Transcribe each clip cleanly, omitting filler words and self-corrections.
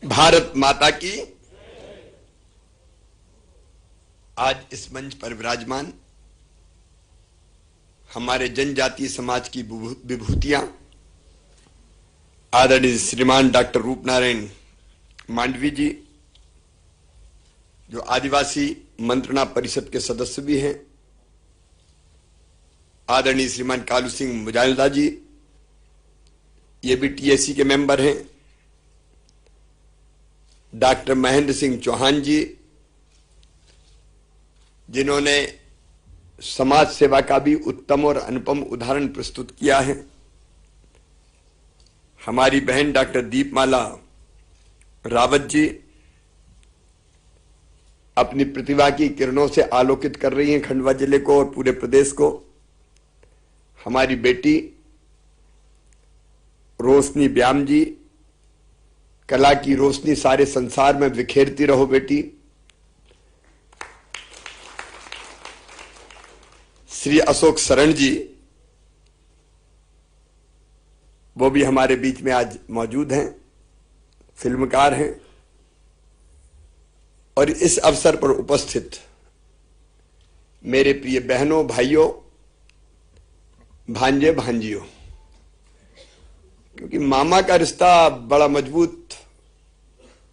भारत माता की। आज इस मंच पर विराजमान हमारे जनजातीय समाज की विभूतियां आदरणीय श्रीमान डॉक्टर रूपनारायण मांडवी जी, जो आदिवासी मंत्रणा परिषद के सदस्य भी हैं, आदरणीय श्रीमान कालू सिंह मुजाहिदा जी, ये भी टीएससी के मेंबर हैं, डॉक्टर महेंद्र सिंह चौहान जी, जिन्होंने समाज सेवा का भी उत्तम और अनुपम उदाहरण प्रस्तुत किया है, हमारी बहन डॉक्टर दीपमाला रावत जी अपनी प्रतिभा की किरणों से आलोकित कर रही हैं खंडवा जिले को और पूरे प्रदेश को, हमारी बेटी रोशनी ब्याम जी, कला की रोशनी सारे संसार में बिखेरती रहो बेटी। श्री अशोक शरण जी, वो भी हमारे बीच में आज मौजूद हैं, फिल्मकार हैं, और इस अवसर पर उपस्थित मेरे प्रिय बहनों, भाइयों, भांजे भांजियों, क्योंकि मामा का रिश्ता बड़ा मजबूत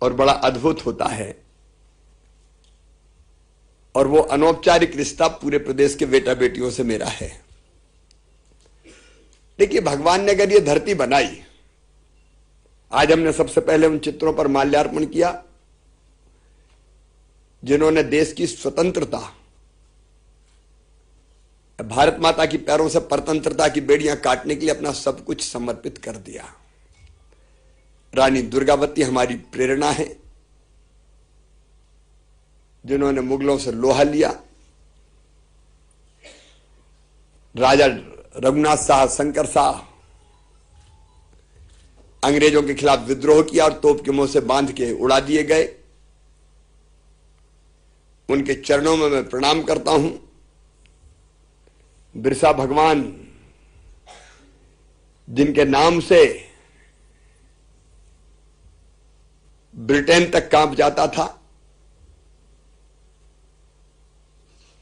और बड़ा अद्भुत होता है, और वो अनौपचारिक रिश्ता पूरे प्रदेश के बेटा बेटियों से मेरा है। देखिए, भगवान ने अगर ये धरती बनाई, आज हमने सबसे पहले उन चित्रों पर माल्यार्पण किया जिन्होंने देश की स्वतंत्रता, भारत माता की पैरों से परतंत्रता की बेड़ियां काटने के लिए अपना सब कुछ समर्पित कर दिया। रानी दुर्गावती हमारी प्रेरणा है, जिन्होंने मुगलों से लोहा लिया। राजा रघुनाथ शाह, शंकर शाह, अंग्रेजों के खिलाफ विद्रोह किया और तोप के मुंह से बांध के उड़ा दिए गए। उनके चरणों में मैं प्रणाम करता हूं। बिरसा भगवान, जिनके नाम से ब्रिटेन तक कांप जाता था,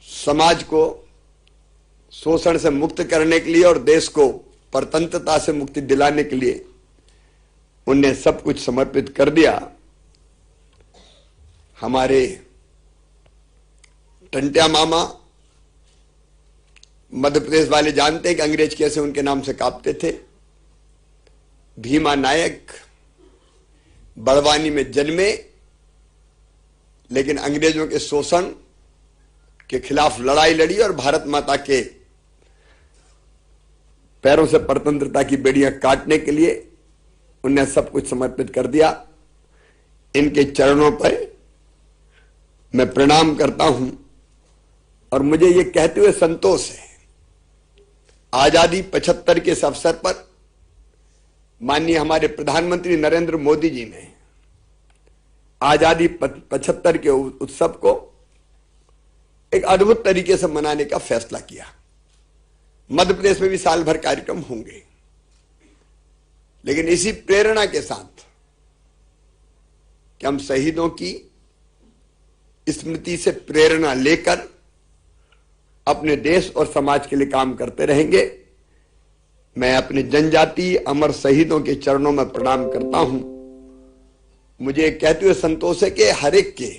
समाज को शोषण से मुक्त करने के लिए और देश को परतंत्रता से मुक्ति दिलाने के लिए उनने सब कुछ समर्पित कर दिया। हमारे टंट्या मामा, मध्य प्रदेश वाले जानते हैं कि अंग्रेज कैसे उनके नाम से कांपते थे। भीमा नायक बड़वानी में जन्मे, लेकिन अंग्रेजों के शोषण के खिलाफ लड़ाई लड़ी और भारत माता के पैरों से परतंत्रता की बेड़ियां काटने के लिए उन्हें सब कुछ समर्पित कर दिया। इनके चरणों पर मैं प्रणाम करता हूं और मुझे यह कहते हुए संतोष है, आजादी 75 के इस अवसर पर माननीय हमारे प्रधानमंत्री नरेंद्र मोदी जी ने आजादी 75 के उत्सव को एक अद्भुत तरीके से मनाने का फैसला किया। मध्य प्रदेश में भी साल भर कार्यक्रम होंगे, लेकिन इसी प्रेरणा के साथ कि हम शहीदों की स्मृति से प्रेरणा लेकर अपने देश और समाज के लिए काम करते रहेंगे। मैं अपने जनजातीय अमर शहीदों के चरणों में प्रणाम करता हूं। मुझे कहते हुए संतोष है कि हर एक के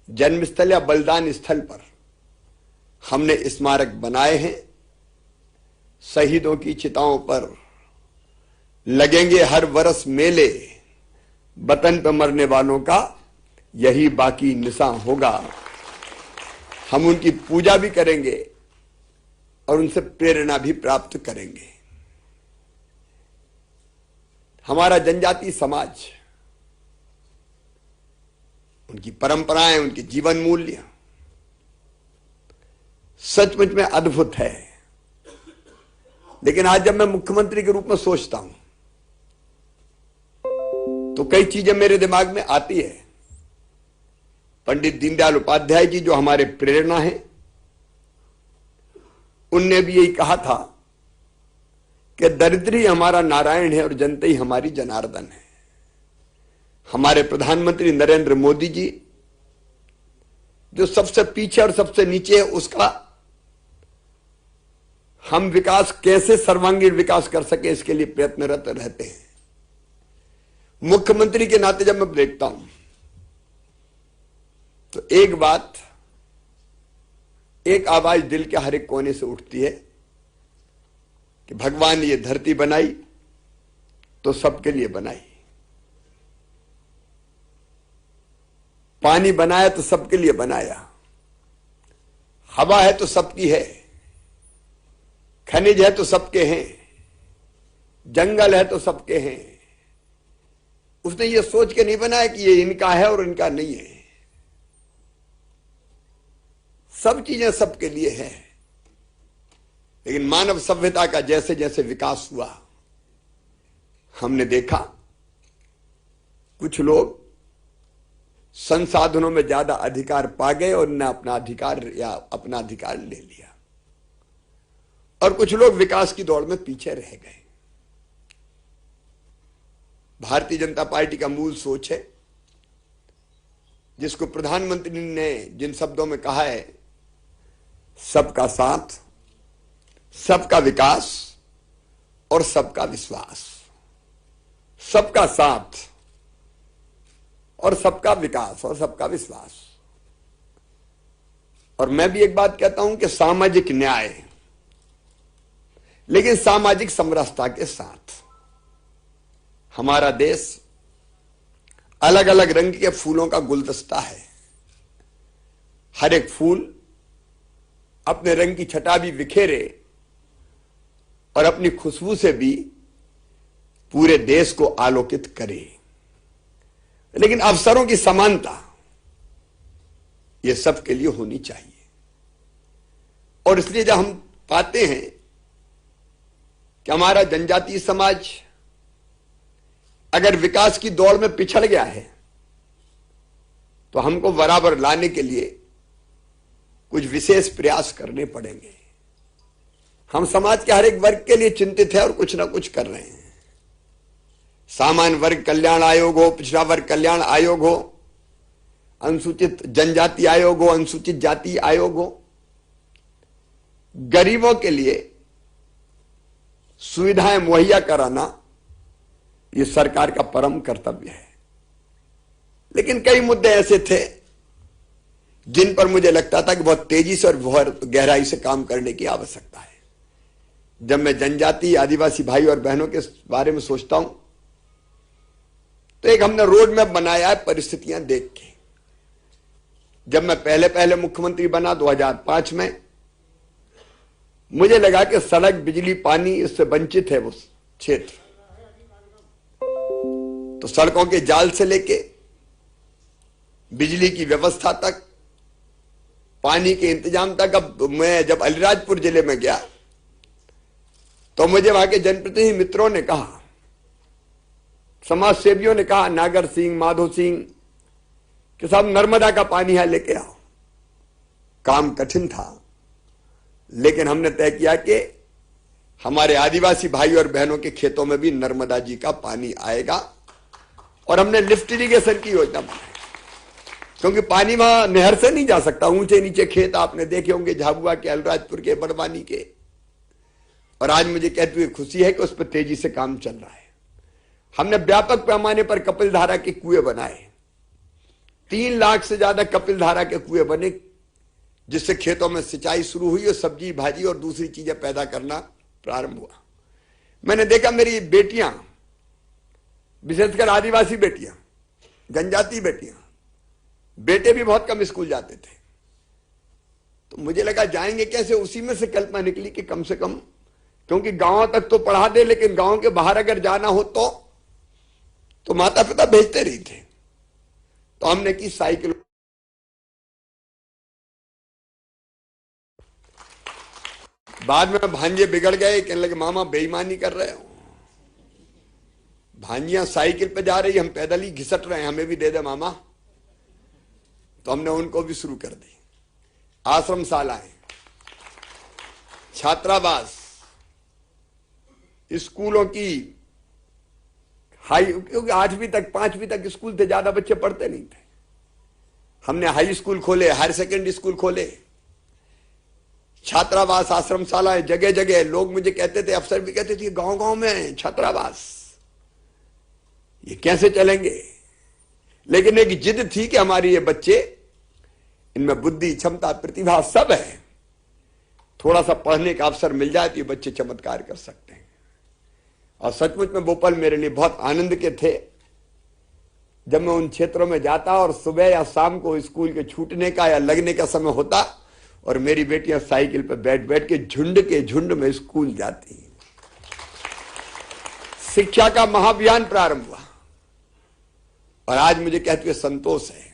जन्मस्थल या बलिदान स्थल पर हमने स्मारक बनाए हैं। शहीदों की चिताओं पर लगेंगे हर वर्ष मेले, वतन पर मरने वालों का यही बाकी निशान होगा। हम उनकी पूजा भी करेंगे और उनसे प्रेरणा भी प्राप्त करेंगे। हमारा जनजातीय समाज, उनकी परंपराएं, उनके जीवन मूल्य सचमुच में अद्भुत है। लेकिन आज जब मैं मुख्यमंत्री के रूप में सोचता हूं तो कई चीजें मेरे दिमाग में आती है। पंडित दीनदयाल उपाध्याय जी, जो हमारे प्रेरणा हैं, उनने भी यही कहा था कि दरिद्री हमारा नारायण है और जनता ही हमारी जनार्दन है। हमारे प्रधानमंत्री नरेंद्र मोदी जी जो सबसे पीछे और सबसे नीचे है, उसका हम विकास कैसे सर्वांगीण विकास कर सके इसके लिए प्रयत्नरत रहते हैं। मुख्यमंत्री के नाते जब मैं देखता हूं तो एक बात, एक आवाज दिल के हर एक कोने से उठती है कि भगवान ने ये धरती बनाई तो सबके लिए बनाई, पानी बनाया तो सबके लिए बनाया, हवा है तो सबकी है, खनिज है तो सबके हैं, जंगल है तो सबके हैं। उसने ये सोच के नहीं बनाया कि ये इनका है और इनका नहीं है। सब चीजें सबके लिए है। लेकिन मानव सभ्यता का जैसे जैसे विकास हुआ, हमने देखा कुछ लोग संसाधनों में ज्यादा अधिकार पा गए और उन्हें अपना अधिकार ले लिया, और कुछ लोग विकास की दौड़ में पीछे रह गए। भारतीय जनता पार्टी का मूल सोच है, जिसको प्रधानमंत्री ने जिन शब्दों में कहा है, सबका साथ, सबका विकास और सबका विश्वास। सबका साथ और सबका विकास और सबका विश्वास। और मैं भी एक बात कहता हूं कि सामाजिक न्याय, लेकिन सामाजिक समरसता के साथ। हमारा देश अलग अलग रंग के फूलों का गुलदस्ता है। हर एक फूल अपने रंग की छटा भी बिखेरे और अपनी खुशबू से भी पूरे देश को आलोकित करे। लेकिन अवसरों की समानता यह सबके लिए होनी चाहिए। और इसलिए जब हम पाते हैं कि हमारा जनजातीय समाज अगर विकास की दौड़ में पिछड़ गया है, तो हमको बराबर लाने के लिए कुछ विशेष प्रयास करने पड़ेंगे। हम समाज के हर एक वर्ग के लिए चिंतित है और कुछ ना कुछ कर रहे हैं। सामान्य वर्ग कल्याण आयोग हो, पिछड़ा वर्ग कल्याण आयोग हो, अनुसूचित जनजाति आयोग हो, अनुसूचित जाति आयोग हो, गरीबों के लिए सुविधाएं मुहैया कराना यह सरकार का परम कर्तव्य है। लेकिन कई मुद्दे ऐसे थे जिन पर मुझे लगता था कि बहुत तेजी से और बहुत गहराई से काम करने की आवश्यकता है। जब मैं जनजाति आदिवासी भाई और बहनों के बारे में सोचता हूं तो एक हमने रोड मैप बनाया है परिस्थितियां देख के। जब मैं पहले पहले मुख्यमंत्री बना 2005 में, मुझे लगा कि सड़क, बिजली, पानी इससे वंचित है वो क्षेत्र। तो सड़कों के जाल से लेके बिजली की व्यवस्था तक, पानी के इंतजाम तक। अब मैं जब अलीराजपुर जिले में गया तो मुझे वहां के जनप्रतिनिधि मित्रों ने कहा, समाज सेवियों ने कहा, नागर सिंह, माधो सिंह, कि साहब नर्मदा का पानी है लेके आओ। काम कठिन था, लेकिन हमने तय किया कि हमारे आदिवासी भाई और बहनों के खेतों में भी नर्मदा जी का पानी आएगा। और हमने लिफ्ट इरिगेशन की योजना बनाई, क्योंकि पानी वहां नहर से नहीं जा सकता। ऊंचे नीचे खेत आपने देखे होंगे, झाबुआ के, अलीराजपुर के, बड़वानी के। और आज मुझे कहते हुए खुशी है कि उस पर तेजी से काम चल रहा है। हमने व्यापक पैमाने पर कपिल धारा के कुएं बनाए। 3 लाख से ज्यादा कपिल धारा के कुएं बने, जिससे खेतों में सिंचाई शुरू हुई और सब्जी भाजी और दूसरी चीजें पैदा करना प्रारंभ हुआ। मैंने देखा मेरी बेटियां, विशेषकर आदिवासी बेटियां, जनजाति बेटियां, बेटे भी बहुत कम स्कूल जाते थे। तो मुझे लगा जाएंगे कैसे। उसी में से कल्पना निकली कि कम से कम, क्योंकि गांव तक तो पढ़ा दे, लेकिन गांव के बाहर अगर जाना हो तो माता पिता भेजते नहीं थे। तो हमने की साइकिल। बाद में भांजे बिगड़ गए, कहने लगे मामा बेईमानी कर रहे हो। भांजियां साइकिल पे जा रही, हम पैदल ही घिसट रहे हैं, हमें भी दे दे मामा। तो हमने उनको भी शुरू कर दी। आश्रमशालाएं, छात्रावास, स्कूलों की क्योंकि 8वीं तक 5वीं तक स्कूल थे, ज्यादा बच्चे पढ़ते नहीं थे। हमने हाई स्कूल खोले, हायर सेकेंडरी स्कूल खोले, छात्रावास, आश्रमशालाएं, जगह जगह। लोग मुझे कहते थे, अफसर भी कहते थे, गांव गांव में छात्रावास, ये कैसे चलेंगे? लेकिन एक जिद थी कि हमारे ये बच्चे, इनमें बुद्धि, क्षमता, प्रतिभा सब है, थोड़ा सा पढ़ने का अवसर मिल जाए तो ये बच्चे चमत्कार कर सकते हैं। और सचमुच में वो पल मेरे लिए बहुत आनंद के थे जब मैं उन क्षेत्रों में जाता और सुबह या शाम को स्कूल के छूटने का या लगने का समय होता और मेरी बेटियां साइकिल पर बैठ बैठ के झुंड में स्कूल जाती। शिक्षा का महाअभियान प्रारंभ हुआ और आज मुझे कहते हुए संतोष है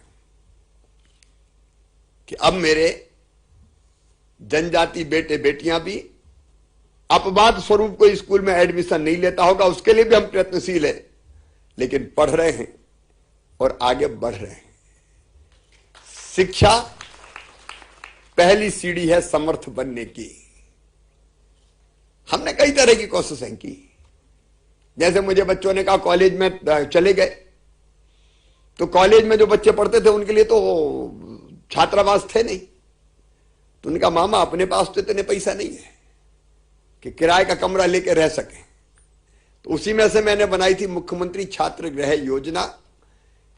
कि अब मेरे जनजाति बेटे बेटियां भी अपवाद स्वरूप कोई स्कूल में एडमिशन नहीं लेता होगा, उसके लिए भी हम प्रयत्नशील हैं, लेकिन पढ़ रहे हैं और आगे बढ़ रहे हैं। शिक्षा पहली सीढ़ी है समर्थ बनने की। हमने कई तरह की कोशिशें की। जैसे मुझे बच्चों ने कहा कॉलेज में चले गए, तो कॉलेज में जो बच्चे पढ़ते थे उनके लिए तो छात्रावास थे नहीं। तो उनका मामा अपने पास तो इतने पैसा नहीं है कि किराए का कमरा लेकर रह सके। तो उसी में से मैंने बनाई थी मुख्यमंत्री छात्र गृह योजना,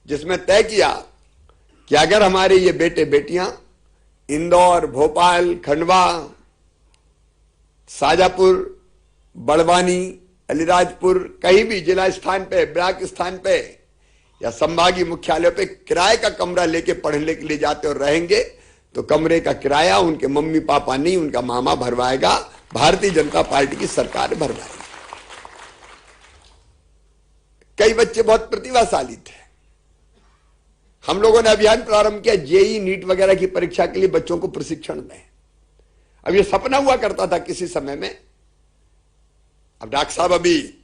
जिसमें तय किया कि अगर हमारे ये बेटे बेटियां इंदौर, भोपाल, खंडवा, शाजापुर, बड़वानी, अलीराजपुर, कहीं भी जिला स्थान पे, ब्लॉक स्थान पे या संभागीय मुख्यालय पे किराए का कमरा लेके पढ़ने के लिए जाते और रहेंगे, तो कमरे का किराया उनके मम्मी पापा नहीं, उनका मामा भरवाएगा, भारतीय जनता पार्टी की सरकार भरवाएगी। कई बच्चे बहुत प्रतिभाशाली थे। हम लोगों ने अभियान प्रारंभ किया, जेई नीट वगैरह की परीक्षा के लिए बच्चों को प्रशिक्षण दें। अब ये सपना हुआ करता था किसी समय में। अब डॉक्टर साहब अभी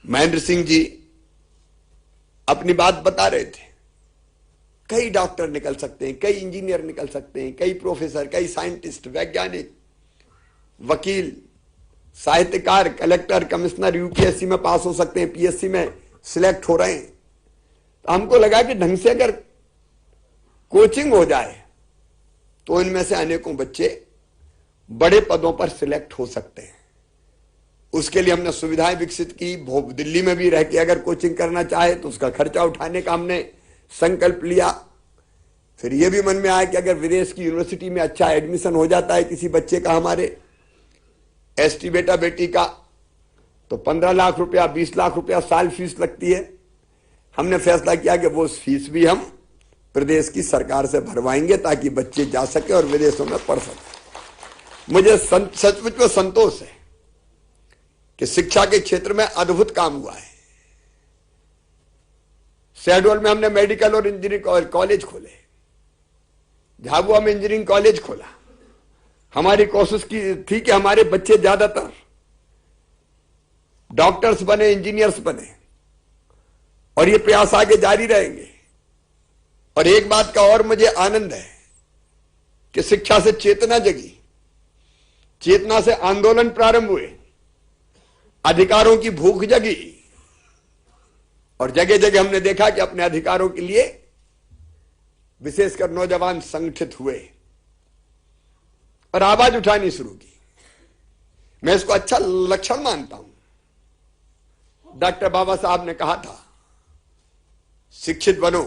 महेंद्र सिंह जी अपनी बात बता रहे थे, कई डॉक्टर निकल सकते हैं, कई इंजीनियर निकल सकते हैं, कई प्रोफेसर, कई साइंटिस्ट, वैज्ञानिक, वकील, साहित्यकार, कलेक्टर, कमिश्नर यूपीएससी में पास हो सकते हैं, पीएससी में सिलेक्ट हो रहे हैं। तो हमको लगा कि ढंग से अगर कोचिंग हो जाए तो इनमें से अनेकों बच्चे बड़े पदों पर सिलेक्ट हो सकते हैं। उसके लिए हमने सुविधाएं विकसित की। दिल्ली में भी रह के अगर कोचिंग करना चाहे तो उसका खर्चा उठाने का हमने संकल्प लिया। फिर यह भी मन में आया कि अगर विदेश की यूनिवर्सिटी में अच्छा एडमिशन हो जाता है किसी बच्चे का, हमारे एसटी बेटा बेटी का, तो 15 लाख रुपया, 20 लाख रुपया साल फीस लगती है। हमने फैसला किया कि वो फीस भी हम प्रदेश की सरकार से भरवाएंगे ताकि बच्चे जा सके और विदेशों में पढ़ सके। मुझे सचमुच में संतोष है कि शिक्षा के क्षेत्र में अद्भुत काम हुआ है। शहडोल में हमने मेडिकल और इंजीनियरिंग कॉलेज खोले, झाबुआ में इंजीनियरिंग कॉलेज खोला। हमारी कोशिश की थी कि हमारे बच्चे ज्यादातर डॉक्टर्स बने, इंजीनियर्स बने, और ये प्रयास आगे जारी रहेंगे। और एक बात का और मुझे आनंद है कि शिक्षा से चेतना जगी, चेतना से आंदोलन प्रारंभ हुए, अधिकारों की भूख जगी, और जगह जगह हमने देखा कि अपने अधिकारों के लिए विशेषकर नौजवान संगठित हुए और आवाज उठानी शुरू की। मैं इसको अच्छा लक्षण मानता हूं। डॉक्टर बाबा साहब ने कहा था, शिक्षित बनो,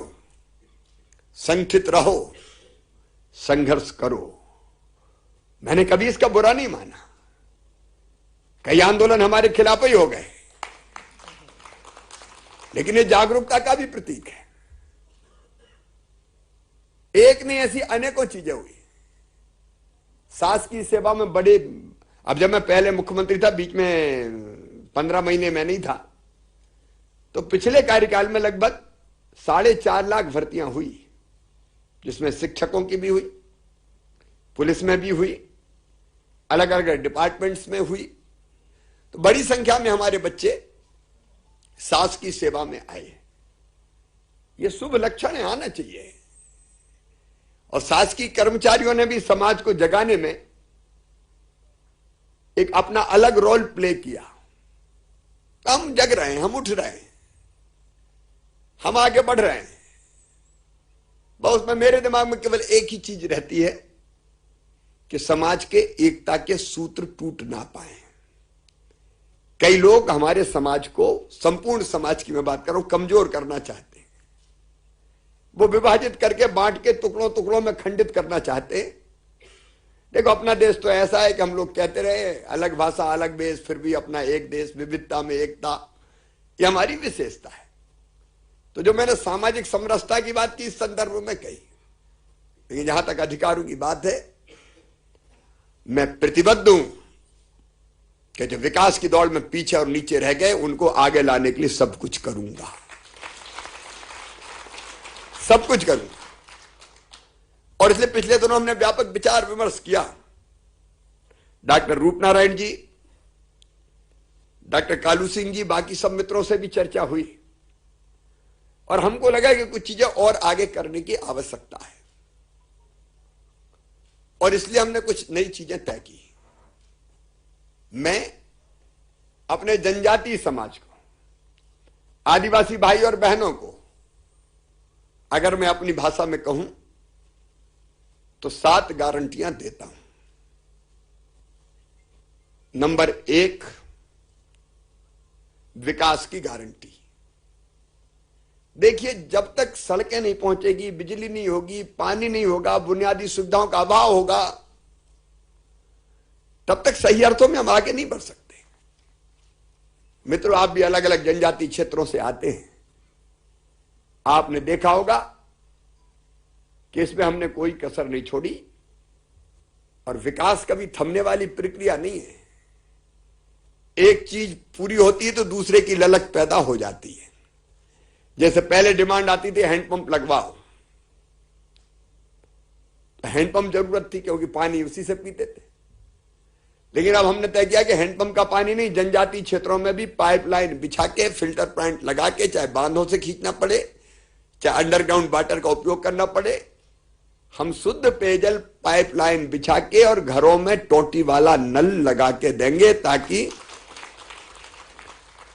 संगठित रहो, संघर्ष करो। मैंने कभी इसका बुरा नहीं माना। कई आंदोलन हमारे खिलाफ ही हो गए, लेकिन ये जागरूकता का भी प्रतीक है। एक नहीं, ऐसी अनेकों चीजें हुई। सास की सेवा में बड़े, अब जब मैं पहले मुख्यमंत्री था, बीच में 15 महीने में नहीं था, तो पिछले कार्यकाल में लगभग 4.5 लाख भर्तियां हुई, जिसमें शिक्षकों की भी हुई, पुलिस में भी हुई, अलग अलग डिपार्टमेंट्स में हुई। तो बड़ी संख्या में हमारे बच्चे सास की सेवा में आए। ये शुभ लक्षण है, आना चाहिए। और सास की कर्मचारियों ने भी समाज को जगाने में एक अपना अलग रोल प्ले किया। हम जग रहे हैं, हम उठ रहे हैं। हम आगे बढ़ रहे हैं। बहुत में मेरे दिमाग में केवल एक ही चीज रहती है कि समाज के एकता के सूत्र टूट ना पाए। कई लोग हमारे समाज को, संपूर्ण समाज की मैं बात कर रहा हूं, कमजोर करना चाहते हैं। वो विभाजित करके, बांट के, टुकड़ों टुकड़ों में खंडित करना चाहते हैं। देखो, अपना देश तो ऐसा है कि हम लोग कहते रहे अलग भाषा अलग देश, फिर भी अपना एक देश, विविधता में एकता, ये हमारी विशेषता है। तो जो मैंने सामाजिक समरसता की बात की इस संदर्भ में कही, लेकिन जहां तक अधिकारों की बात है, मैं प्रतिबद्ध हूं कि जो विकास की दौड़ में पीछे और नीचे रह गए उनको आगे लाने के लिए सब कुछ करूंगा, सब कुछ करूंगा। और इसलिए पिछले दिनों हमने व्यापक विचार विमर्श किया। डॉक्टर रूपनारायण जी, डॉक्टर कालू सिंह जी, बाकी सब मित्रों से भी चर्चा हुई और हमको लगा कि कुछ चीजें और आगे करने की आवश्यकता है और इसलिए हमने कुछ नई चीजें तय की। मैं अपने जनजातीय समाज को, आदिवासी भाई और बहनों को, अगर मैं अपनी भाषा में कहूं तो 7 गारंटियां देता हूं। नंबर 1, विकास की गारंटी। देखिए, जब तक सड़कें नहीं पहुंचेगी, बिजली नहीं होगी, पानी नहीं होगा, बुनियादी सुविधाओं का अभाव होगा, तब तक सही अर्थों में हम आगे नहीं बढ़ सकते। मित्रों, आप भी अलग अलग जनजातीय क्षेत्रों से आते हैं। आपने देखा होगा कि इसमें हमने कोई कसर नहीं छोड़ी और विकास कभी थमने वाली प्रक्रिया नहीं है। एक चीज पूरी होती है तो दूसरे की ललक पैदा हो जाती है। जैसे पहले डिमांड आती थी हैंडपंप लगवाओ, तो हैंडपंप जरूरत थी क्योंकि पानी उसी से पीते थे। लेकिन अब हमने तय किया कि हैंडपंप का पानी नहीं, जनजातीय क्षेत्रों में भी पाइपलाइन बिछा के, फिल्टर प्लांट लगा के, चाहे बांधों से खींचना पड़े, चाहे अंडरग्राउंड वाटर का उपयोग करना पड़े, हम शुद्ध पेयजल पाइपलाइन बिछा के और घरों में टोटी वाला नल लगा के देंगे ताकि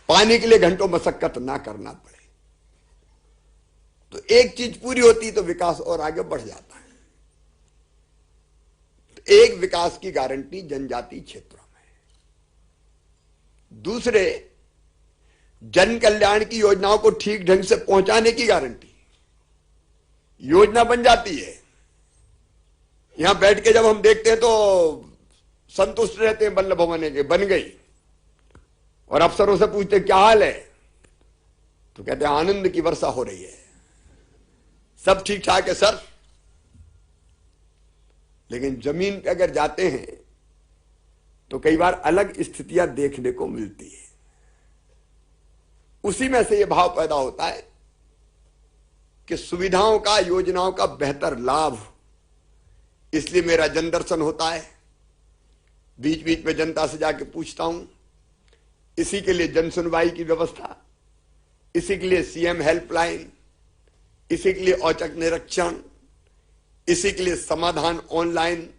पानी के लिए घंटों मशक्कत ना करना पड़े। तो एक चीज पूरी होती तो विकास और आगे बढ़ जाता है। तो एक, विकास की गारंटी जनजातीय क्षेत्रों में। दूसरे, जन कल्याण की योजनाओं को ठीक ढंग से पहुंचाने की गारंटी। योजना बन जाती है, यहां बैठ के जब हम देखते हैं तो संतुष्ट रहते हैं, बल्लभ भवन के बन गई, और अफसरों से पूछते क्या हाल है, तो कहते हैं आनंद की वर्षा हो रही है, सब ठीक ठाक है सर। लेकिन जमीन पे अगर जाते हैं तो कई बार अलग स्थितियां देखने को मिलती है। उसी में से यह भाव पैदा होता है कि सुविधाओं का, योजनाओं का बेहतर लाभ, इसलिए मेरा जन दर्शन होता है, बीच बीच में जनता से जाके पूछता हूं। इसी के लिए जन सुनवाई की व्यवस्था, इसी के लिए सीएम हेल्पलाइन, इसी के लिए औचक निरीक्षण, इसी के लिए समाधान ऑनलाइन,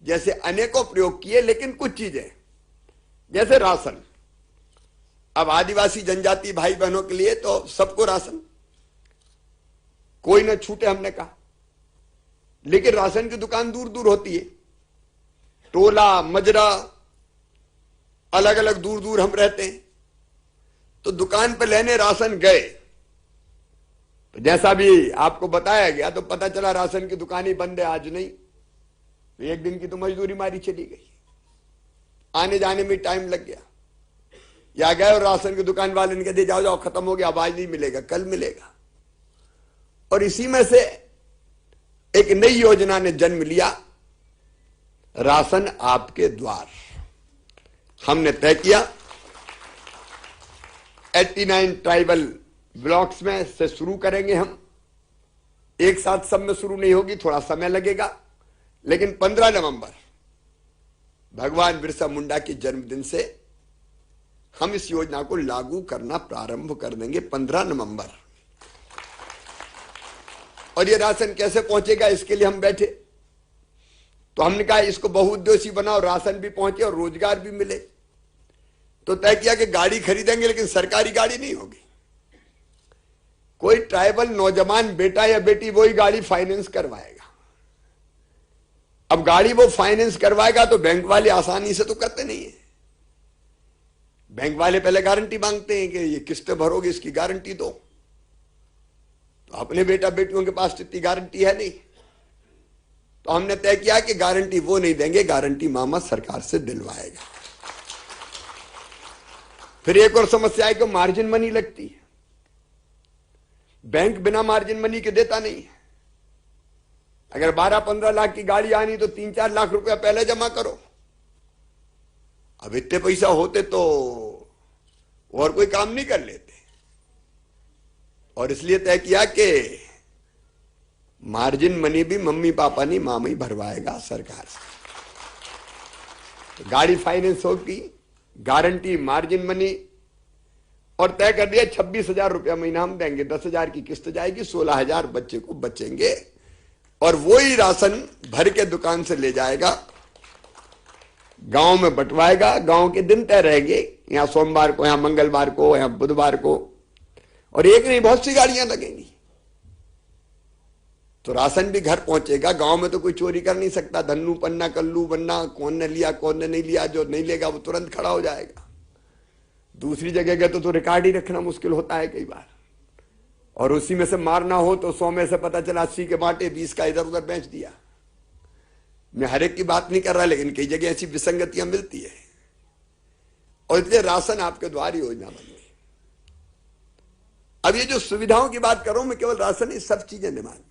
जैसे अनेकों प्रयोग किए। लेकिन कुछ चीजें जैसे राशन, अब आदिवासी जनजाति भाई बहनों के लिए तो सबको राशन, कोई न छूटे हमने कहा। लेकिन राशन की दुकान दूर दूर होती है, टोला मजरा अलग अलग दूर दूर हम रहते हैं। तो दुकान पर लेने राशन गए तो जैसा भी आपको बताया गया तो पता चला राशन की दुकान ही बंद है, आज नहीं। तो एक दिन की तो मजदूरी मारी चली गई, आने जाने में टाइम लग गया। या गए और राशन की दुकान वाले ने कह दिया जाओ जाओ खत्म हो गया, अब आज नहीं मिलेगा, कल मिलेगा। और इसी में से एक नई योजना ने जन्म लिया, राशन आपके द्वार। हमने तय किया 89 ट्राइबल ब्लॉक्स में से शुरू करेंगे हम। एक साथ सब में शुरू नहीं होगी, थोड़ा समय लगेगा। लेकिन 15 नवंबर भगवान बिरसा मुंडा के जन्मदिन से हम इस योजना को लागू करना प्रारंभ कर देंगे, 15 नवंबर। और ये राशन कैसे पहुंचेगा, इसके लिए हम बैठे। तो हमने कहा इसको बहुउद्देशीय बनाओ, राशन भी पहुंचे और रोजगार भी मिले। तो तय किया कि गाड़ी खरीदेंगे, लेकिन सरकारी गाड़ी नहीं होगी। कोई ट्राइबल नौजवान बेटा या बेटी वही गाड़ी फाइनेंस करवाएगा। अब गाड़ी वो फाइनेंस करवाएगा तो बैंक वाले आसानी से तो करते नहीं है। बैंक वाले पहले गारंटी मांगते हैं कि ये किस्तें भरोगे, इसकी गारंटी दो। तो अपने बेटा बेटियों के पास इतनी गारंटी है नहीं, तो हमने तय किया कि गारंटी वो नहीं देंगे, गारंटी मामा सरकार से दिलवाएगा। फिर एक और समस्या है कि मार्जिन मनी लगती है। बैंक बिना मार्जिन मनी के देता नहीं है। अगर 12-15 लाख की गाड़ी आनी तो 3-4 लाख रुपया पहले जमा करो। अब इतने पैसा होते तो और कोई काम नहीं कर लेते, और इसलिए तय किया कि मार्जिन मनी भी मम्मी पापा नहीं, मामा ही भरवाएगा सरकार से। तो गाड़ी फाइनेंस होगी, गारंटी, मार्जिन मनी, और तय कर दिया 26,000 रुपया महीना हम देंगे। 10,000 की किस्त जाएगी, 16,000 बच्चे को बचेंगे, और वही राशन भर के दुकान से ले जाएगा, गांव में बंटवाएगा। गांव के दिन तय रहेंगे, यहां सोमवार को, यहां मंगलवार को, यहां बुधवार को, और एक नहीं बहुत सी गाड़ियां लगेंगी। तो राशन भी घर पहुंचेगा। गांव में तो कोई चोरी कर नहीं सकता, धन्नू पन्ना कल्लू बन्ना, कौन ने लिया कौन ने नहीं लिया, जो नहीं लेगा वो तुरंत खड़ा हो जाएगा। दूसरी जगह गए तो रिकॉर्ड ही रखना मुश्किल होता है कई बार, और उसी में से मारना हो तो 100 में से पता चला 80 के बांटे, 20 का इधर उधर बेच दिया। मैं हर एक की बात नहीं कर रहा, लेकिन कई जगह ऐसी विसंगतियां मिलती है, और इसलिए राशन आपके द्वार योजना बन गई। अब ये जो सुविधाओं की बात कर रहा हूं मैं, केवल राशन नहीं, सब चीजें दिमाग में।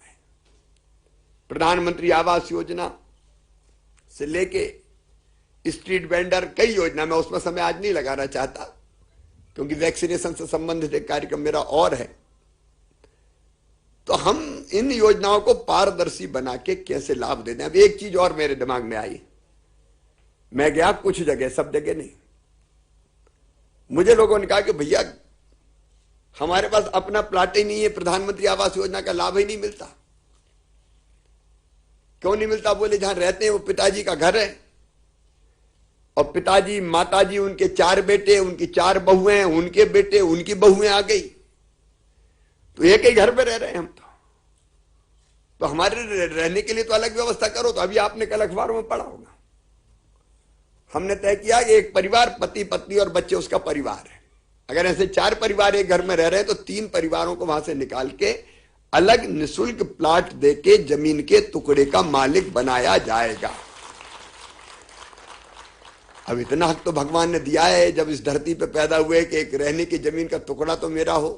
प्रधानमंत्री आवास योजना से लेके स्ट्रीट वेंडर, कई योजना, मैं उसमें समय आज नहीं लगाना चाहता क्योंकि वैक्सीनेशन से संबंधित एक कार्यक्रम मेरा और है। तो हम इन योजनाओं को पारदर्शी बना के कैसे लाभ दे दें। अब एक चीज और मेरे दिमाग में आई, मैं गया कुछ जगह, सब जगह नहीं। मुझे लोगों ने कहा कि भैया हमारे पास अपना प्लाट ही नहीं है, प्रधानमंत्री आवास योजना का लाभ ही नहीं मिलता। क्यों नहीं मिलता? बोले जहां रहते हैं वो पिताजी का घर है, और पिताजी माताजी उनके 4 बेटे, उनकी 4 बहुएं हैं, उनके बेटे उनकी बहुएं आ गई, तो एक ही घर पे रह रहे हैं हम। तो हमारे रहने के लिए तो अलग व्यवस्था करो। तो अभी आपने कल अखबारों में पढ़ा होगा, हमने तय किया कि एक परिवार, पति पत्नी और बच्चे, उसका परिवार है। अगर ऐसे 4 परिवार एक घर में रह रहे हैं तो 3 परिवारों को वहां से निकाल के अलग निःशुल्क प्लाट देके जमीन के टुकड़े का मालिक बनाया जाएगा। अब इतना हक तो भगवान ने दिया है जब इस धरती पे पैदा हुए कि एक रहने की जमीन का टुकड़ा तो मेरा हो।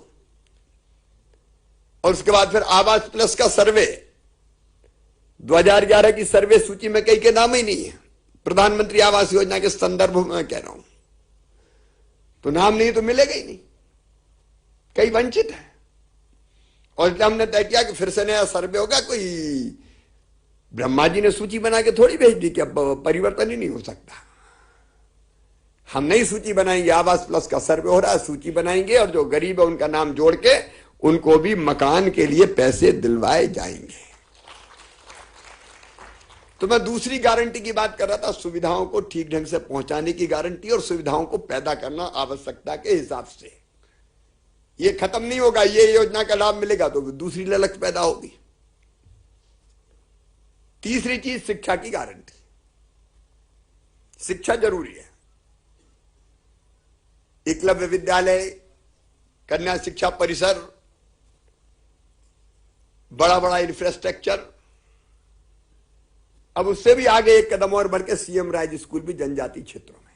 और उसके बाद फिर आवास प्लस का सर्वे, 2011 की सर्वे सूची में कई के नाम ही नहीं है, प्रधानमंत्री आवास योजना के संदर्भ में मैं कह रहा हूं। तो नाम नहीं तो मिलेगा ही नहीं, कई वंचित है। और इसलिए हमने तय किया कि फिर से नया सर्वे होगा। कोई ब्रह्मा जी ने सूची बना के थोड़ी भेज दी कि अब परिवर्तन ही नहीं हो सकता। हम नई सूची बनाएंगे, आवास प्लस का सर्वे हो रहा है, सूची बनाएंगे, और जो गरीब है उनका नाम जोड़ के उनको भी मकान के लिए पैसे दिलवाए जाएंगे। तो मैं दूसरी गारंटी की बात कर रहा था, सुविधाओं को ठीक ढंग से पहुंचाने की गारंटी, और सुविधाओं को पैदा करना आवश्यकता के हिसाब से। ये खत्म नहीं होगा, ये योजना का लाभ मिलेगा तो दूसरी ललक पैदा होगी। तीसरी चीज, शिक्षा की गारंटी। शिक्षा जरूरी है। एकलव्य विद्यालय, कन्या शिक्षा परिसर, बड़ा बड़ा इंफ्रास्ट्रक्चर। अब उससे भी आगे एक कदम और बढ़ के सीएम राज स्कूल भी जनजातीय क्षेत्रों में,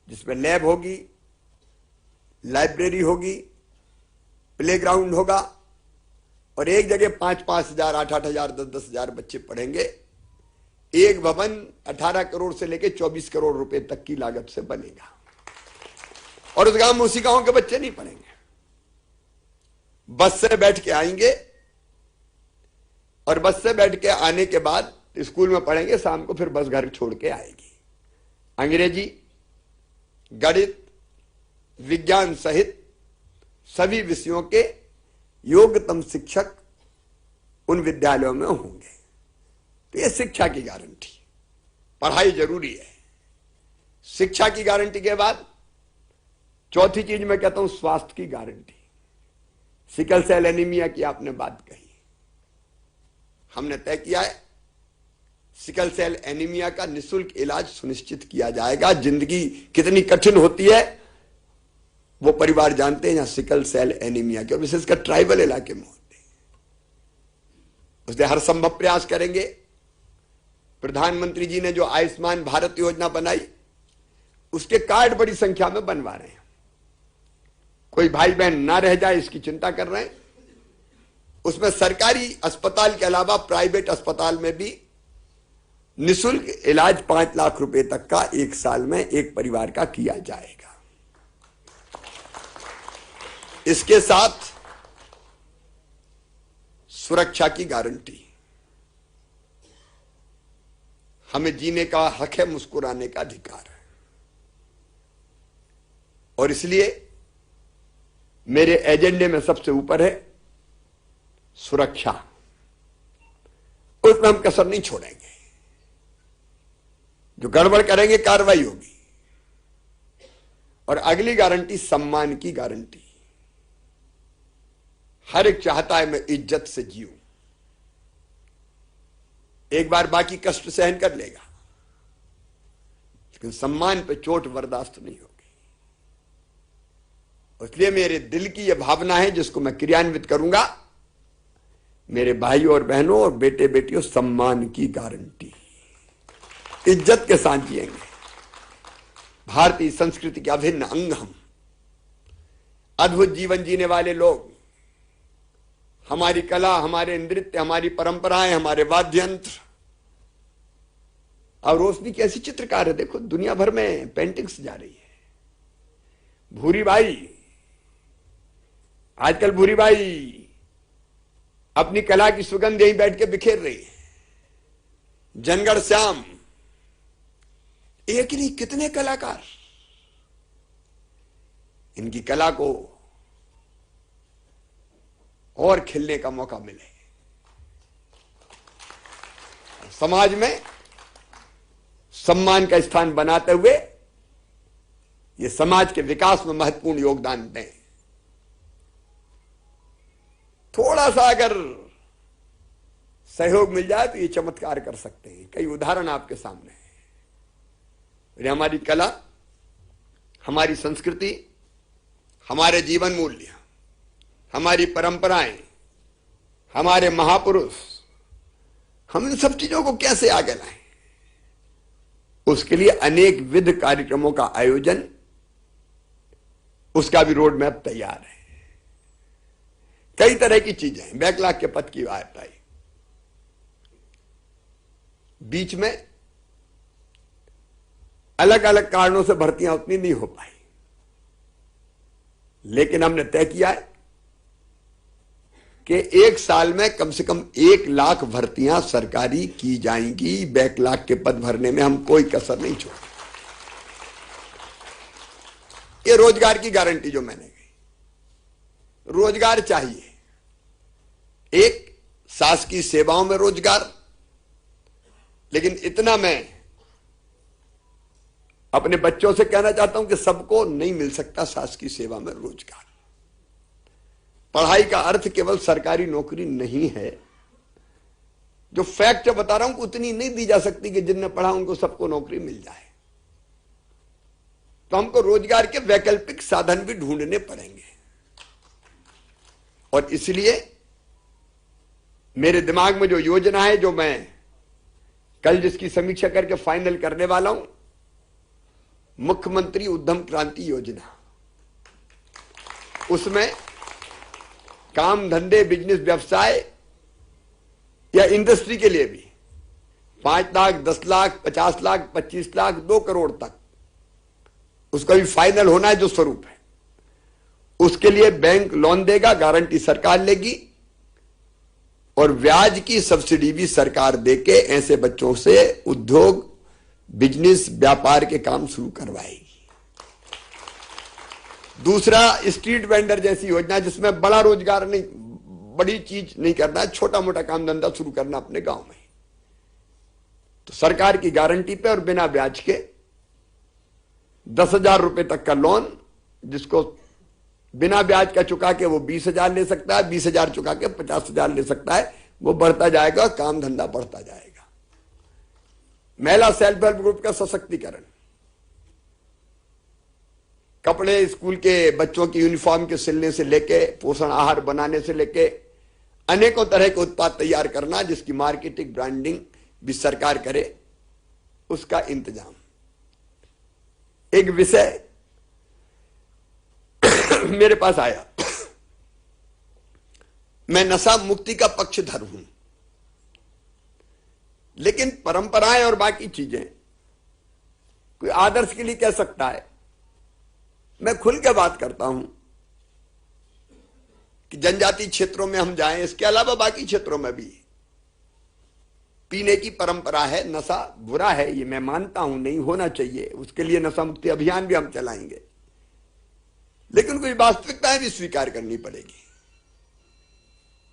जिसमें लैब होगी, लाइब्रेरी होगी, प्लेग्राउंड होगा, और एक जगह 5-5 हजार, 8-8 हजार, 10-10 हजार बच्चे पढ़ेंगे। एक भवन 18 करोड़ से लेकर 24 करोड़ रुपए तक की लागत से बनेगा, और उस गांव में उसी गांव के बच्चे नहीं पढ़ेंगे, बस से बैठ के आएंगे, और बस से बैठ के आने के बाद स्कूल में पढ़ेंगे, शाम को फिर बस घर छोड़ के आएगी। अंग्रेजी, गणित, विज्ञान सहित सभी विषयों के योग्यतम शिक्षक उन विद्यालयों में होंगे। तो यह शिक्षा की गारंटी, पढ़ाई जरूरी है। शिक्षा की गारंटी के बाद चौथी चीज मैं कहता हूं स्वास्थ्य की गारंटी। सिकल सेल एनीमिया की आपने बात कही, हमने तय किया है सिकल सेल एनीमिया का निःशुल्क इलाज सुनिश्चित किया जाएगा। जिंदगी कितनी कठिन होती है वो परिवार जानते हैं, यहां सिकल सेल एनीमिया के, और विशेषकर ट्राइबल इलाके में होते हैं। उसने हर संभव प्रयास करेंगे। प्रधानमंत्री जी ने जो आयुष्मान भारत योजना बनाई, उसके कार्ड बड़ी संख्या में बनवा रहे हैं। कोई भाई बहन ना रह जाए इसकी चिंता कर रहे हैं। उसमें सरकारी अस्पताल के अलावा प्राइवेट अस्पताल में भी निःशुल्क इलाज 5 लाख रुपए तक का 1 साल में एक परिवार का किया जाएगा। इसके साथ सुरक्षा की गारंटी। हमें जीने का हक है, मुस्कुराने का अधिकार है, और इसलिए मेरे एजेंडे में सबसे ऊपर है सुरक्षा। उसमें हम कसर नहीं छोड़ेंगे। जो गड़बड़ करेंगे कार्रवाई होगी। और अगली गारंटी सम्मान की गारंटी। हर एक चाहता है मैं इज्जत से जीऊं। एक बार बाकी कष्ट सहन कर लेगा, लेकिन सम्मान पे चोट बर्दाश्त नहीं होगी। इसलिए मेरे दिल की यह भावना है जिसको मैं क्रियान्वित करूंगा। मेरे भाइयों और बहनों और बेटे बेटियों, सम्मान की गारंटी, इज्जत के साथ जिएंगे। भारतीय संस्कृति के अभिन्न अंग हम, अद्भुत जीवन जीने वाले लोग। हमारी कला, हमारे नृत्य, हमारी परंपराएं, हमारे वाद्य यंत्र। और रोशनी कैसी चित्रकार है, देखो दुनिया भर में पेंटिंग्स जा रही है। भूरीबाई, आजकल भूरीबाई अपनी कला की सुगंध यहीं बैठ के बिखेर रही है। जनगढ़ श्याम, एक नहीं कितने कलाकार इनकी कला को और खिलने का मौका मिले। समाज में सम्मान का स्थान बनाते हुए ये समाज के विकास में महत्वपूर्ण योगदान दें। थोड़ा सा अगर सहयोग मिल जाए तो ये चमत्कार कर सकते हैं। कई उदाहरण आपके सामने हैं। हमारी कला, हमारी संस्कृति, हमारे जीवन मूल्य, हमारी परंपराएं, हमारे महापुरुष, हम इन सब चीजों को कैसे आगे लाएं, उसके लिए अनेक विध कार्यक्रमों का आयोजन, उसका भी रोड मैप तैयार है। कई तरह की चीजें हैं। बैकलॉग के पद की बात आई, बीच में अलग अलग कारणों से भर्तियां उतनी नहीं हो पाई, लेकिन हमने तय किया है कि 1 साल में कम से कम 1 लाख भर्तियां सरकारी की जाएंगी। बैकलॉग के पद भरने में हम कोई कसर नहीं छोड़ेंगे। ये रोजगार की गारंटी जो मैंने कही, रोजगार चाहिए। एक, शासकीय सेवाओं में रोजगार, लेकिन इतना मैं अपने बच्चों से कहना चाहता हूं कि सबको नहीं मिल सकता शासकीय सेवा में रोजगार। पढ़ाई का अर्थ केवल सरकारी नौकरी नहीं है। जो फैक्ट बता रहा हूं उतनी नहीं दी जा सकती कि जिनने पढ़ा उनको सबको नौकरी मिल जाए। तो हमको रोजगार के वैकल्पिक साधन भी ढूंढने पड़ेंगे। और इसलिए मेरे दिमाग में जो योजना है, जो मैं कल जिसकी समीक्षा करके फाइनल करने वाला हूं, मुख्यमंत्री उद्यम क्रांति योजना। उसमें काम धंधे, बिजनेस, व्यवसाय या इंडस्ट्री के लिए भी 5 लाख, 10 लाख, 50 लाख, 25 लाख, 2 करोड़ तक उसका भी फाइनल होना है। जो स्वरूप है उसके लिए बैंक लोन देगा, गारंटी सरकार लेगी, और ब्याज की सब्सिडी भी सरकार देके ऐसे बच्चों से उद्योग, बिजनेस, व्यापार के काम शुरू करवाएगी। दूसरा, स्ट्रीट वेंडर जैसी योजना, जिसमें बड़ा रोजगार नहीं, बड़ी चीज नहीं करना है, छोटा मोटा काम धंधा शुरू करना अपने गांव में। तो सरकार की गारंटी पे और बिना ब्याज के 10,000 रुपए तक का लोन, जिसको बिना ब्याज का चुका के वो 20,000 ले सकता है, 20,000 चुका के 50,000 ले सकता है। वो बढ़ता जाएगा, काम धंधा बढ़ता जाएगा। महिला सेल्फ हेल्प ग्रुप का सशक्तिकरण, कपड़े स्कूल के बच्चों की यूनिफॉर्म के सिलने से लेके पोषण आहार बनाने से लेके अनेकों तरह के उत्पाद तैयार करना, जिसकी मार्केटिंग ब्रांडिंग भी सरकार करे, उसका इंतजाम। एक विषय मेरे पास आया, मैं नशा मुक्ति का पक्षधर हूं, लेकिन परंपराएं और बाकी चीजें कोई आदर्श के लिए कह सकता है। मैं खुल के बात करता हूं कि जनजातीय क्षेत्रों में हम जाएं, इसके अलावा बाकी क्षेत्रों में भी पीने की परंपरा है। नशा बुरा है, ये मैं मानता हूं, नहीं होना चाहिए। उसके लिए नशा मुक्ति अभियान भी हम चलाएंगे, लेकिन कोई वास्तविकताएं भी स्वीकार करनी पड़ेगी।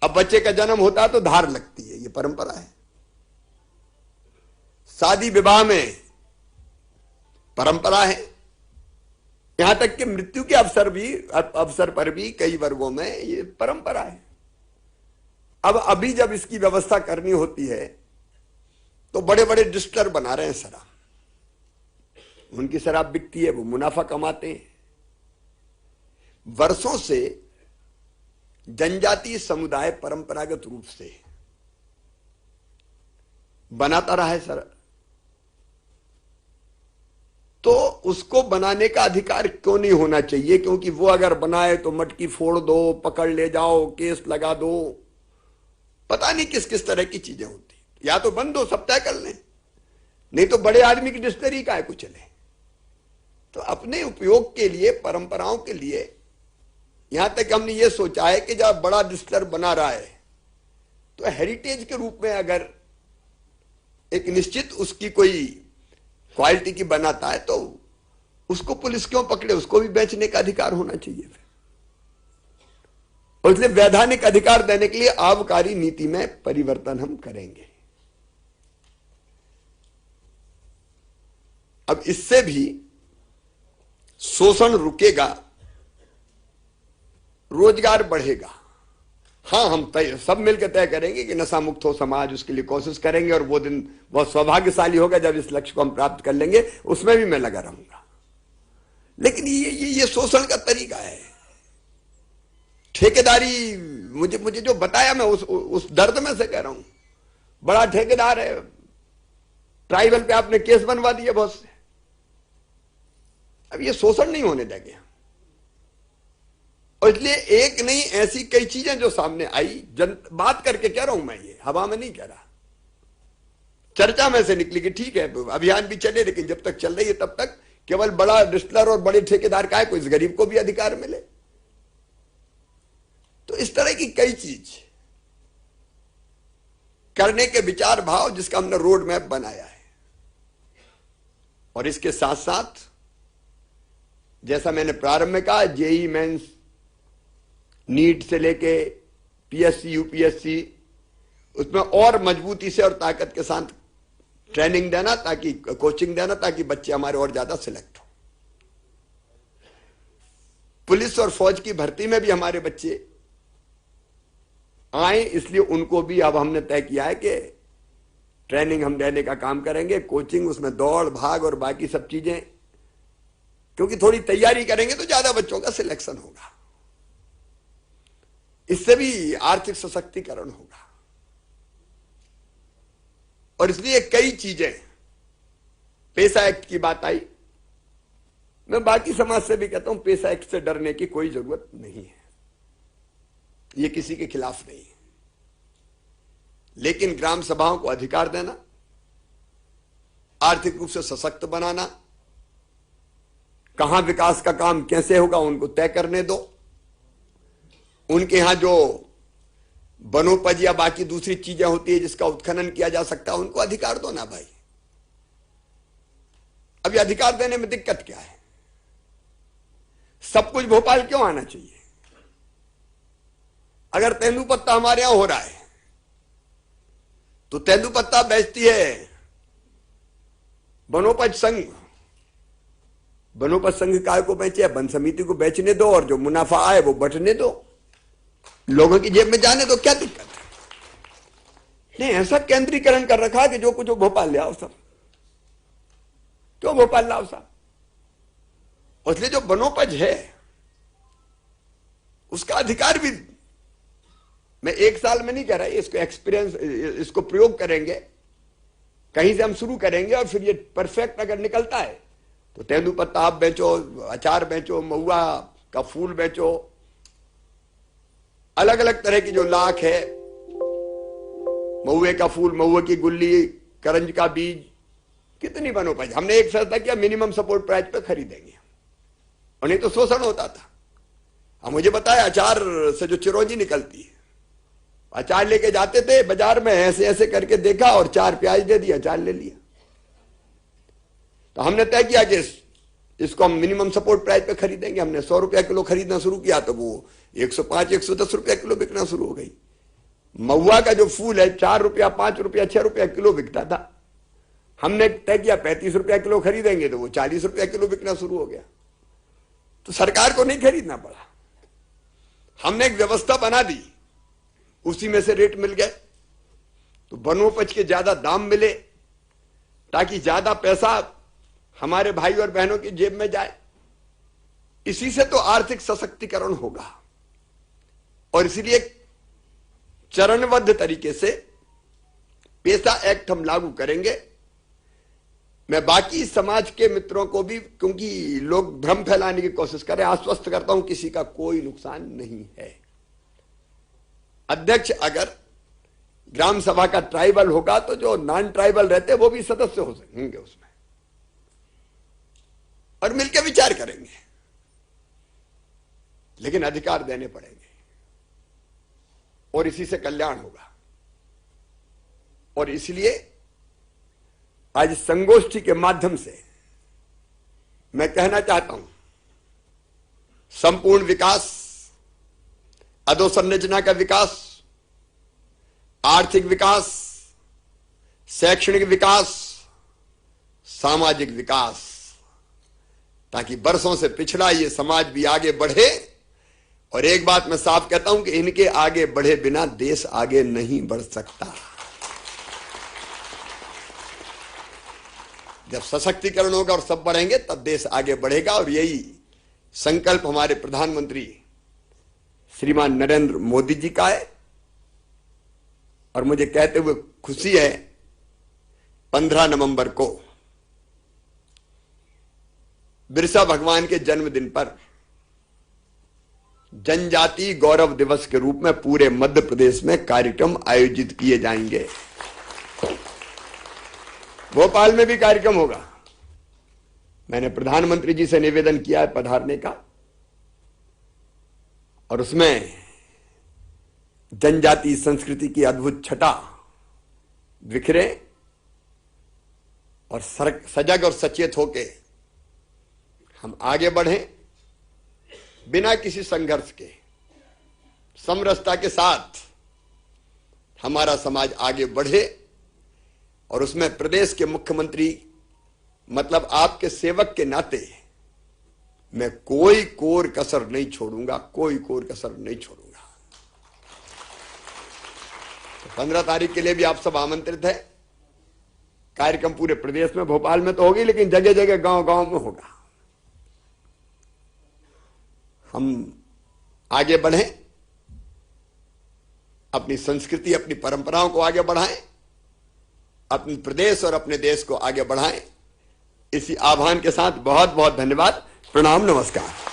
अब बच्चे का जन्म होता है तो धार लगती है, ये परंपरा है। शादी विवाह में परंपरा है, यहां तक कि मृत्यु के अवसर पर भी कई वर्गों में ये परंपरा है। अब अभी जब इसकी व्यवस्था करनी होती है तो बड़े बड़े डिस्टर बना रहे हैं शराब, उनकी शराब बिकती है, वो मुनाफा कमाते हैं। वर्षों से जनजातीय समुदाय परंपरागत रूप से बनाता रहा है सर, तो उसको बनाने का अधिकार क्यों नहीं होना चाहिए? क्योंकि वो अगर बनाए तो मटकी फोड़ दो, पकड़ ले जाओ, केस लगा दो, पता नहीं किस किस तरह की चीजें होती। या तो बंद हो, सब तय कर लें, नहीं तो बड़े आदमी की डिस्टरी का है कुछ चले। तो अपने उपयोग के लिए, परंपराओं के लिए, यहां तक हमने ये सोचा है कि जब बड़ा डिस्टलर बना रहा है तो हेरिटेज के रूप में अगर एक निश्चित उसकी कोई क्वालिटी की बनाता है तो उसको पुलिस क्यों पकड़े? उसको भी बेचने का अधिकार होना चाहिए। और इसलिए वैधानिक अधिकार देने के लिए आबकारी नीति में परिवर्तन हम करेंगे। अब इससे भी शोषण रुकेगा, रोजगार बढ़ेगा। हाँ, हम सब मिलकर तय करेंगे कि नशा मुक्त हो समाज, उसके लिए कोशिश करेंगे, और वो दिन बहुत सौभाग्यशाली होगा जब इस लक्ष्य को हम प्राप्त कर लेंगे, उसमें भी मैं लगा रहूंगा। लेकिन ये शोषण का तरीका है, ठेकेदारी। मुझे जो बताया, मैं उस दर्द में से कह रहा हूं। बड़ा ठेकेदार है, ट्राइबल पे आपने केस बनवा दिए बहुत से। अब ये शोषण नहीं होने देंगे। और इसलिए एक नहीं, ऐसी कई चीजें जो सामने आई, बात करके कह रहा हूं मैं, ये हवा में नहीं कह रहा, चर्चा में से निकली कि ठीक है अभियान भी चले, लेकिन जब तक चल रही है तब तक केवल बड़ा डिस्टलर और बड़े ठेकेदार का है, कोई इस गरीब को भी अधिकार मिले। तो इस तरह की कई चीज करने के विचार भाव, जिसका हमने रोड मैप बनाया है। और इसके साथ साथ जैसा मैंने प्रारंभ में कहा, जेई मेंस, नीट से लेके पीएससी, यूपीएससी, उसमें और मजबूती से और ताकत के साथ ट्रेनिंग देना, ताकि कोचिंग देना, ताकि बच्चे हमारे और ज्यादा सिलेक्ट हो। पुलिस और फौज की भर्ती में भी हमारे बच्चे आए, इसलिए उनको भी अब हमने तय किया है कि ट्रेनिंग हम देने का काम करेंगे, कोचिंग, उसमें दौड़ भाग और बाकी सब चीजें, क्योंकि थोड़ी तैयारी करेंगे तो ज्यादा बच्चों का सिलेक्शन होगा। इससे भी आर्थिक सशक्तिकरण होगा। और इसलिए कई चीजें, पेशा एक्ट की बात आई, मैं बाकी समाज से भी कहता हूं पेशा एक्ट से डरने की कोई जरूरत नहीं है, ये किसी के खिलाफ नहीं है। लेकिन ग्राम सभाओं को अधिकार देना, आर्थिक रूप से सशक्त बनाना, कहां विकास का काम कैसे होगा उनको तय करने दो। उनके यहां जो वनोपज या बाकी दूसरी चीजें होती है जिसका उत्खनन किया जा सकता है, उनको अधिकार दो ना भाई। अब ये अधिकार देने में दिक्कत क्या है? सब कुछ भोपाल क्यों आना चाहिए? अगर तेंदुपत्ता हमारे यहां हो रहा है तो तेंदुपत्ता बेचती है वनोपज संघ, वनोपज संघ काय को बेचे, वन समिति को बेचने दो और जो मुनाफा आए वो बंटने दो, लोगों की जेब में जाने दो, क्या दिक्कत है? नहीं, ऐसा केंद्रीकरण कर रखा है कि जो कुछ हो भोपाल ले आओ सब, क्यों भोपाल लाओ साहब? इसलिए जो वनोपज है उसका अधिकार भी, मैं एक साल में नहीं कह रहा, इसको एक्सपीरियंस, इसको प्रयोग करेंगे, कहीं से हम शुरू करेंगे और फिर ये परफेक्ट अगर निकलता है तो तेंदूपत्ता आप बेचो, अचार बेचो, महुआ का फूल बेचो, अलग अलग तरह की जो लाख है, महुए का फूल, महुए की गुल्ली, करंज का बीज, कितनी वनोपज। हमने एक फैसला किया मिनिमम सपोर्ट प्राइस पे खरीदेंगे, और नहीं तो शोषण होता था। अब मुझे बताया अचार से जो चिरौंजी निकलती है, अचार लेके जाते थे बाजार में, ऐसे ऐसे करके देखा और 4 प्याज दे दिया, अचार ले लिया। तो हमने तय किया कि इसको हम मिनिमम सपोर्ट प्राइस पे खरीदेंगे। हमने 100 रुपया किलो खरीदना शुरू किया तो वो 105 110 रुपया किलो बिकना शुरू हो गई। महुआ का जो फूल है 4 रुपया 5 रुपया 6 रुपया किलो बिकता था, हमने तय किया 35 रुपया किलो खरीदेंगे तो वो 40 रुपया किलो बिकना शुरू हो गया। तो सरकार को नहीं खरीदना पड़ा, हमने एक व्यवस्था बना दी, उसी में से रेट मिल गए तो वनोपज के ज्यादा दाम मिले, ताकि ज्यादा पैसा हमारे भाई और बहनों की जेब में जाए। इसी से तो आर्थिक सशक्तिकरण होगा। और इसलिए चरणबद्ध तरीके से पेसा एक्ट हम लागू करेंगे। मैं बाकी समाज के मित्रों को भी, क्योंकि लोग भ्रम फैलाने की कोशिश कर रहे हैं, आश्वस्त करता हूं किसी का कोई नुकसान नहीं है। अध्यक्ष अगर ग्राम सभा का ट्राइबल होगा तो जो नॉन ट्राइबल रहते वो भी सदस्य हो सकेंगे उसमें, और मिलकर विचार करेंगे, लेकिन अधिकार देने पड़ेंगे और इसी से कल्याण होगा। और इसलिए आज संगोष्ठी के माध्यम से मैं कहना चाहता हूं, संपूर्ण विकास, अधोसंरचना का विकास, आर्थिक विकास, शैक्षणिक विकास, सामाजिक विकास, ताकि बरसों से पिछड़ा ये समाज भी आगे बढ़े। और एक बात मैं साफ कहता हूं कि इनके आगे बढ़े बिना देश आगे नहीं बढ़ सकता। जब सशक्तिकरण होगा और सब बढ़ेंगे तब देश आगे बढ़ेगा। और यही संकल्प हमारे प्रधानमंत्री श्रीमान नरेंद्र मोदी जी का है। और मुझे कहते हुए खुशी है, 15 नवंबर को बिरसा भगवान के जन्मदिन पर जनजातीय गौरव दिवस के रूप में पूरे मध्य प्रदेश में कार्यक्रम आयोजित किए जाएंगे। भोपाल में भी कार्यक्रम होगा। मैंने प्रधानमंत्री जी से निवेदन किया है पधारने का, और उसमें जनजातीय संस्कृति की अद्भुत छटा बिखरे और सजग और सचेत होके हम आगे बढ़ें, बिना किसी संघर्ष के, समरसता के साथ हमारा समाज आगे बढ़े। और उसमें प्रदेश के मुख्यमंत्री मतलब आपके सेवक के नाते मैं कोई कोर कसर नहीं छोड़ूंगा, कोई कोर कसर नहीं छोड़ूंगा। तो 15 तारीख के लिए भी आप सब आमंत्रित हैं। कार्यक्रम पूरे प्रदेश में, भोपाल में तो होगी, लेकिन जगह जगह गांव गांव में होगा। हम आगे बढ़ें, अपनी संस्कृति, अपनी परंपराओं को आगे बढ़ाएं, अपने प्रदेश और अपने देश को आगे बढ़ाएं। इसी आह्वान के साथ बहुत बहुत धन्यवाद। प्रणाम, नमस्कार।